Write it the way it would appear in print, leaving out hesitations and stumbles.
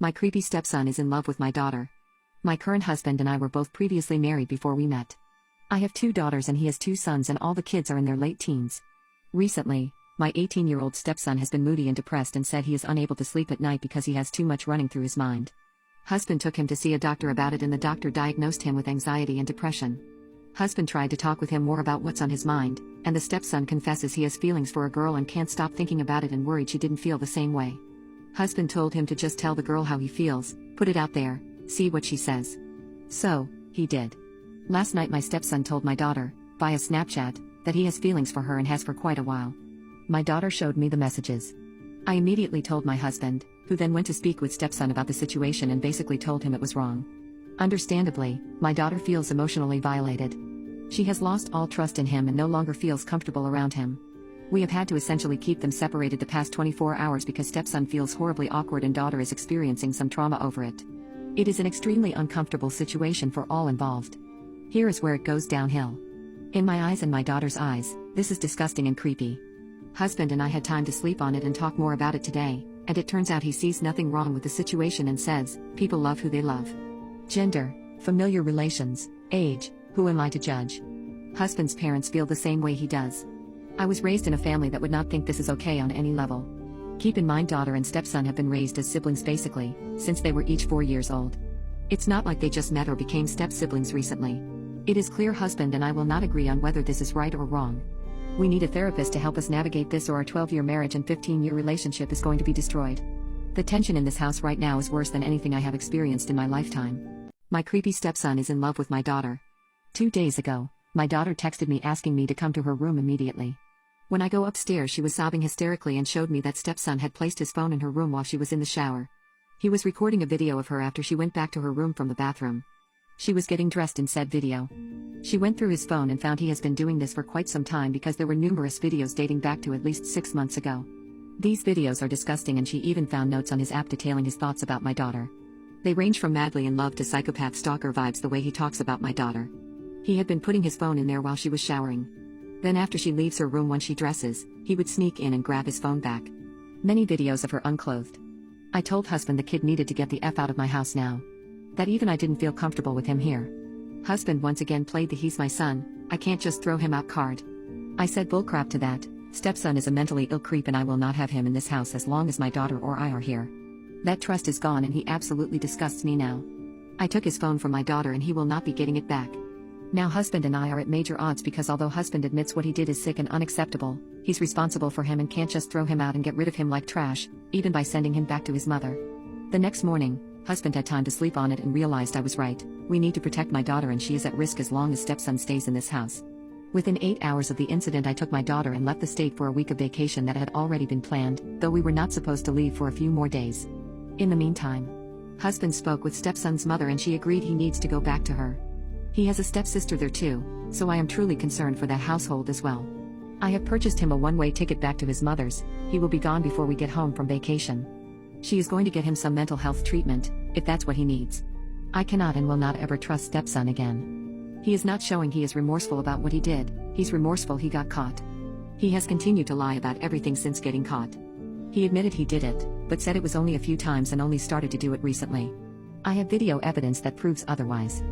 My creepy stepson is in love with my daughter. My current husband and I were both previously married before we met. I have 2 daughters and he has 2 sons, and all the kids are in their late teens. Recently, my 18-year-old stepson has been moody and depressed and said he is unable to sleep at night because he has too much running through his mind. Husband took him to see a doctor about it and the doctor diagnosed him with anxiety and depression. Husband tried to talk with him more about what's on his mind, and the stepson confesses he has feelings for a girl and can't stop thinking about it and worried she didn't feel the same way. Husband told him to just tell the girl how he feels, put it out there, see what she says. So, he did. Last night my stepson told my daughter, via Snapchat, that he has feelings for her and has for quite a while. My daughter showed me the messages. I immediately told my husband, who then went to speak with stepson about the situation and basically told him it was wrong. Understandably, my daughter feels emotionally violated. She has lost all trust in him and no longer feels comfortable around him. We have had to essentially keep them separated the past 24 hours because stepson feels horribly awkward and daughter is experiencing some trauma over it. It is an extremely uncomfortable situation for all involved. Here is where it goes downhill. In my eyes and my daughter's eyes, this is disgusting and creepy. Husband and I had time to sleep on it and talk more about it today, and it turns out he sees nothing wrong with the situation and says, people love who they love. Gender, familiar relations, age, who am I to judge? Husband's parents feel the same way he does. I was raised in a family that would not think this is okay on any level. Keep in mind daughter and stepson have been raised as siblings basically, since they were each 4 years old. It's not like they just met or became step-siblings recently. It is clear husband and I will not agree on whether this is right or wrong. We need a therapist to help us navigate this or our 12-year marriage and 15-year relationship is going to be destroyed. The tension in this house right now is worse than anything I have experienced in my lifetime. My creepy stepson is in love with my daughter. 2 days ago, my daughter texted me asking me to come to her room immediately. When I go upstairs she was sobbing hysterically and showed me that stepson had placed his phone in her room while she was in the shower. He was recording a video of her after she went back to her room from the bathroom. She was getting dressed in said video. She went through his phone and found he has been doing this for quite some time because there were numerous videos dating back to at least 6 months ago. These videos are disgusting and she even found notes on his app detailing his thoughts about my daughter. They range from madly in love to psychopath stalker vibes the way he talks about my daughter. He had been putting his phone in there while she was showering. Then after she leaves her room when she dresses, he would sneak in and grab his phone back. Many videos of her unclothed. I told husband the kid needed to get the F out of my house now. That even I didn't feel comfortable with him here. Husband once again played the he's my son, I can't just throw him out card. I said bullcrap to that, stepson is a mentally ill creep and I will not have him in this house as long as my daughter or I are here. That trust is gone and he absolutely disgusts me now. I took his phone from my daughter and he will not be getting it back. Now husband and I are at major odds because although husband admits what he did is sick and unacceptable, he's responsible for him and can't just throw him out and get rid of him like trash, even by sending him back to his mother. The next morning, husband had time to sleep on it and realized I was right. We need to protect my daughter and she is at risk as long as stepson stays in this house. Within 8 hours of the incident I took my daughter and left the state for a week of vacation that had already been planned, though we were not supposed to leave for a few more days. In the meantime, husband spoke with stepson's mother and she agreed he needs to go back to her. He has a stepsister there too, so I am truly concerned for that household as well. I have purchased him a one-way ticket back to his mother's. He will be gone before we get home from vacation. She is going to get him some mental health treatment, if that's what he needs. I cannot and will not ever trust stepson again. He is not showing he is remorseful about what he did, he's remorseful he got caught. He has continued to lie about everything since getting caught. He admitted he did it, but said it was only a few times and only started to do it recently. I have video evidence that proves otherwise.